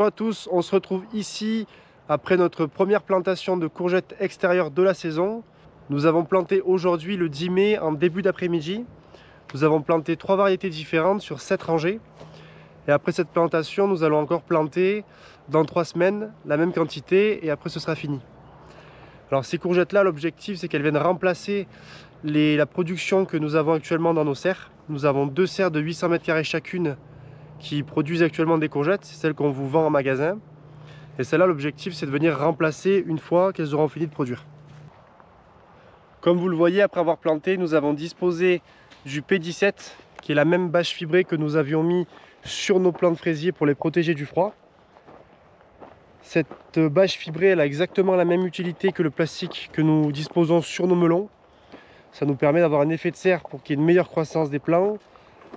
à tous, on se retrouve ici après notre première plantation de courgettes extérieures de la saison. Nous avons planté aujourd'hui le 10 mai en début d'après-midi. Nous avons planté 3 variétés différentes sur 7 rangées. Et après cette plantation, nous allons encore planter dans 3 semaines la même quantité et après ce sera fini. Alors ces courgettes-là, l'objectif c'est qu'elles viennent remplacer la production que nous avons actuellement dans nos serres. Nous avons 2 serres de 800 m² chacune qui produisent actuellement des courgettes, c'est celles qu'on vous vend en magasin. Et celle-là, l'objectif c'est de venir remplacer une fois qu'elles auront fini de produire. Comme vous le voyez, après avoir planté, nous avons disposé du P17, qui est la même bâche fibrée que nous avions mis sur nos plants de fraisiers pour les protéger du froid. Cette bâche fibrée, elle a exactement la même utilité que le plastique que nous disposons sur nos melons. Ça nous permet d'avoir un effet de serre pour qu'il y ait une meilleure croissance des plants,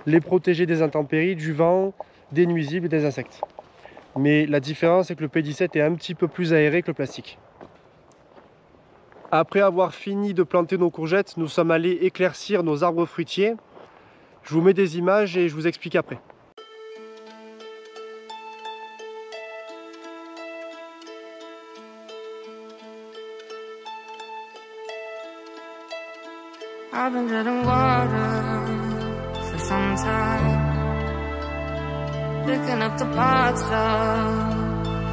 les protéger des intempéries, du vent, des nuisibles et des insectes. Mais la différence, c'est que le P17 est un petit peu plus aéré que le plastique. Après avoir fini de planter nos courgettes, nous sommes allés éclaircir nos arbres fruitiers. Je vous mets des images et je vous explique après. I've been drinking water for some time, picking up the parts of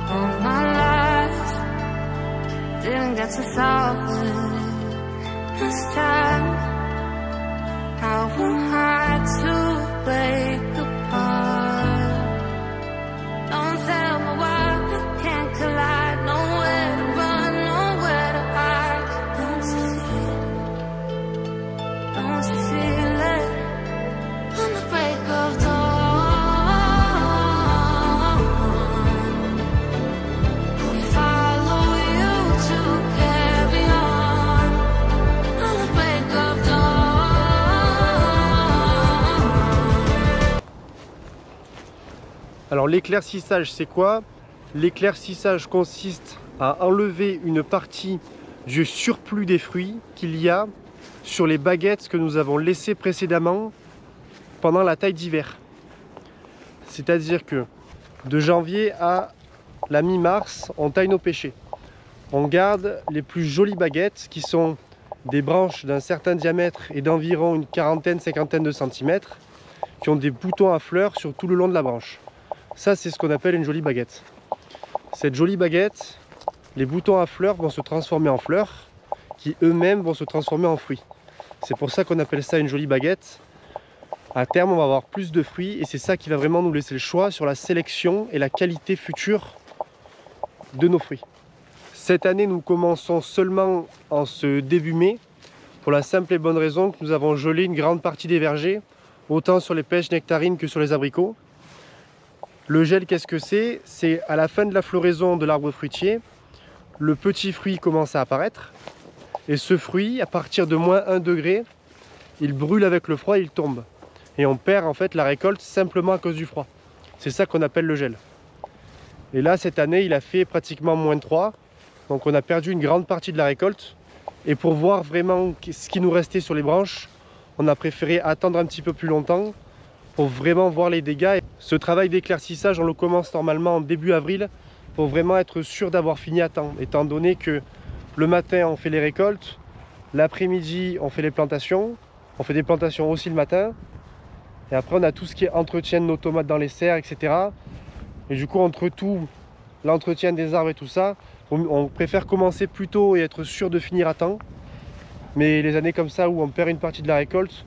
all my life. Didn't get to solve it this time. How am I to break apart? Don't tell me why we can't collide. Nowhere to run, nowhere to hide. Don't you feel it? Don't you feel it? On the break of dawn, I'll follow you to carry on. On the break of dawn. Alors l'éclaircissage, c'est quoi? L'éclaircissage consiste à enlever une partie du surplus des fruits qu'il y a sur les baguettes que nous avons laissées précédemment pendant la taille d'hiver. C'est-à-dire que de janvier à la mi-mars, on taille nos pêchers. On garde les plus jolies baguettes qui sont des branches d'un certain diamètre et d'environ une quarantaine, cinquantaine de centimètres qui ont des boutons à fleurs sur tout le long de la branche. Ça, c'est ce qu'on appelle une jolie baguette. Cette jolie baguette, les boutons à fleurs vont se transformer en fleurs qui eux-mêmes vont se transformer en fruits. C'est pour ça qu'on appelle ça une jolie baguette. À terme, on va avoir plus de fruits et c'est ça qui va vraiment nous laisser le choix sur la sélection et la qualité future de nos fruits. Cette année, nous commençons seulement en ce début mai pour la simple et bonne raison que nous avons gelé une grande partie des vergers, autant sur les pêches nectarines que sur les abricots. Le gel, qu'est-ce que c'est? C'est à la fin de la floraison de l'arbre fruitier, le petit fruit commence à apparaître. Et ce fruit, à partir de moins 1 degré, il brûle avec le froid et il tombe. Et on perd en fait la récolte simplement à cause du froid. C'est ça qu'on appelle le gel. Et là, cette année, il a fait pratiquement moins 3. Donc on a perdu une grande partie de la récolte. Et pour voir vraiment ce qui nous restait sur les branches, on a préféré attendre un petit peu plus longtemps pour vraiment voir les dégâts. Ce travail d'éclaircissage, on le commence normalement en début avril pour vraiment être sûr d'avoir fini à temps, étant donné que le matin on fait les récoltes, l'après-midi on fait les plantations, on fait des plantations aussi le matin, et après on a tout ce qui est entretien de nos tomates dans les serres, etc. Et du coup, entre tout l'entretien des arbres et tout ça, on préfère commencer plus tôt et être sûr de finir à temps. Mais les années comme ça où on perd une partie de la récolte,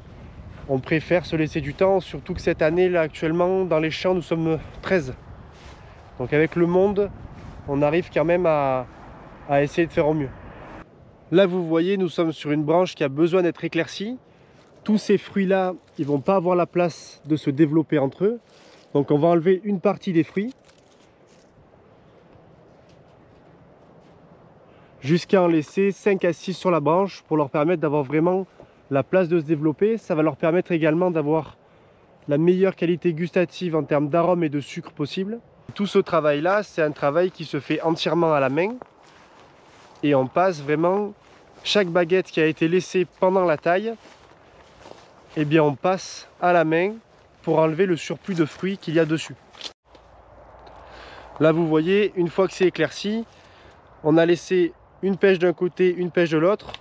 on préfère se laisser du temps, surtout que cette année là actuellement dans les champs nous sommes 13. Donc avec le monde, on arrive quand même à essayer de faire au mieux. Là vous voyez, nous sommes sur une branche qui a besoin d'être éclaircie. Tous ces fruits là, ils vont pas avoir la place de se développer entre eux. Donc on va enlever une partie des fruits jusqu'à en laisser 5 à 6 sur la branche pour leur permettre d'avoir vraiment la place de se développer. Ça va leur permettre également d'avoir la meilleure qualité gustative en termes d'arôme et de sucre possible. Tout ce travail là, c'est un travail qui se fait entièrement à la main et on passe vraiment chaque baguette qui a été laissée pendant la taille, eh bien on passe à la main pour enlever le surplus de fruits qu'il y a dessus. Là vous voyez, une fois que c'est éclairci, on a laissé une pêche d'un côté, une pêche de l'autre,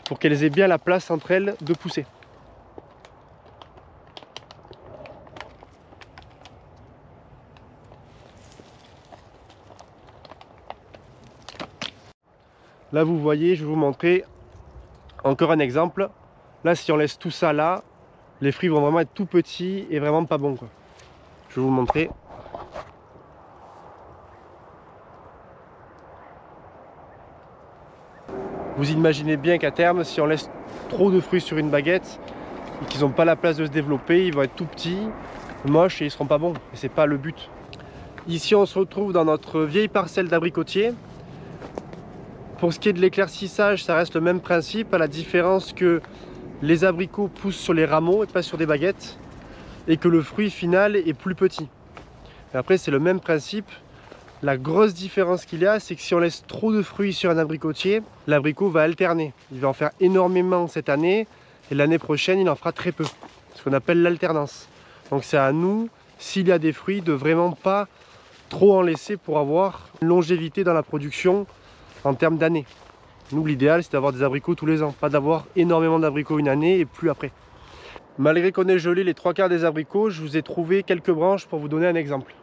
pour qu'elles aient bien la place entre elles de pousser. Là vous voyez, je vais vous montrer encore un exemple. Là si on laisse tout ça là, les fruits vont vraiment être tout petits et vraiment pas bons, quoi. Je vais vous le montrer. Vous imaginez bien qu'à terme, si on laisse trop de fruits sur une baguette et qu'ils n'ont pas la place de se développer, ils vont être tout petits, moches et ils ne seront pas bons. Et c'est pas le but. Ici on se retrouve dans notre vieille parcelle d'abricotiers. Pour ce qui est de l'éclaircissage, ça reste le même principe, à la différence que les abricots poussent sur les rameaux et pas sur des baguettes, et que le fruit final est plus petit. Et après c'est le même principe. La grosse différence qu'il y a, c'est que si on laisse trop de fruits sur un abricotier, l'abricot va alterner. Il va en faire énormément cette année, et l'année prochaine il en fera très peu. Ce qu'on appelle l'alternance. Donc c'est à nous, s'il y a des fruits, de vraiment pas trop en laisser pour avoir une longévité dans la production en termes d'années. Nous, l'idéal, c'est d'avoir des abricots tous les ans, pas d'avoir énormément d'abricots une année et plus après. Malgré qu'on ait gelé les 3/4 des abricots, je vous ai trouvé quelques branches pour vous donner un exemple.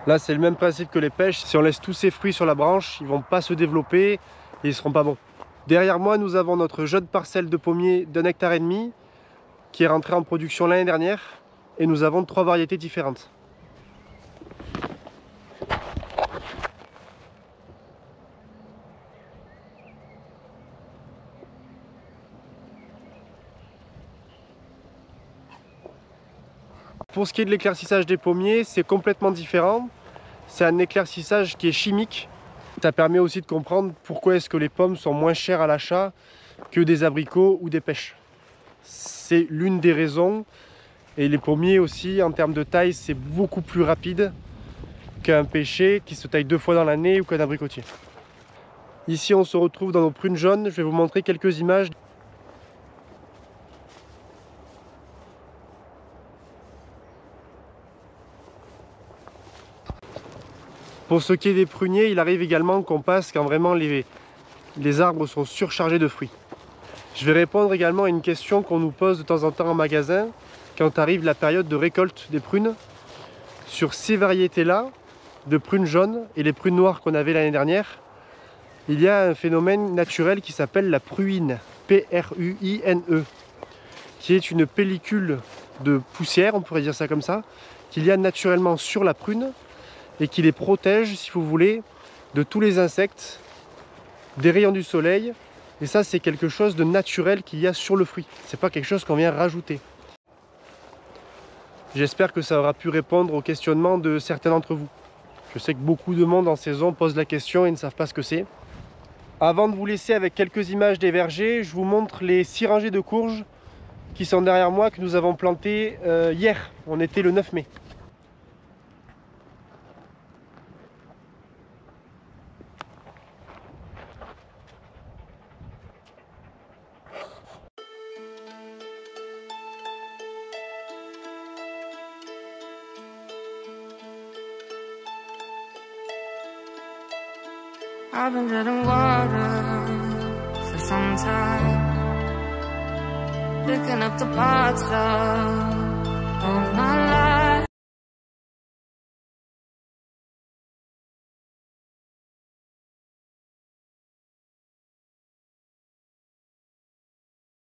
Là, c'est le même principe que les pêches. Si on laisse tous ces fruits sur la branche, ils ne vont pas se développer et ils ne seront pas bons. Derrière moi, nous avons notre jeune parcelle de pommiers d'1,5 hectare qui est rentrée en production l'année dernière. Et nous avons 3 variétés différentes. Pour ce qui est de l'éclaircissage des pommiers, c'est complètement différent. C'est un éclaircissage qui est chimique. Ça permet aussi de comprendre pourquoi est-ce que les pommes sont moins chères à l'achat que des abricots ou des pêches. C'est l'une des raisons. Et les pommiers aussi, en termes de taille, c'est beaucoup plus rapide qu'un pêcher qui se taille 2 fois dans l'année ou qu'un abricotier. Ici, on se retrouve dans nos prunes jaunes. Je vais vous montrer quelques images. Pour ce qui est des pruniers, il arrive également qu'on passe quand vraiment les arbres sont surchargés de fruits. Je vais répondre également à une question qu'on nous pose de temps en temps en magasin quand arrive la période de récolte des prunes. Sur ces variétés-là, de prunes jaunes et les prunes noires qu'on avait l'année dernière, il y a un phénomène naturel qui s'appelle la pruine, P-R-U-I-N-E, qui est une pellicule de poussière, on pourrait dire ça comme ça, qu'il y a naturellement sur la prune, et qui les protège, si vous voulez, de tous les insectes, des rayons du soleil. Et ça, c'est quelque chose de naturel qu'il y a sur le fruit. C'est pas quelque chose qu'on vient rajouter. J'espère que ça aura pu répondre aux questionnements de certains d'entre vous. Je sais que beaucoup de monde en saison pose la question et ne savent pas ce que c'est. Avant de vous laisser avec quelques images des vergers, je vous montre les 6 rangées de courges qui sont derrière moi, que nous avons plantées hier. On était le 9 mai. I've been treading water for some time, picking up the parts of all my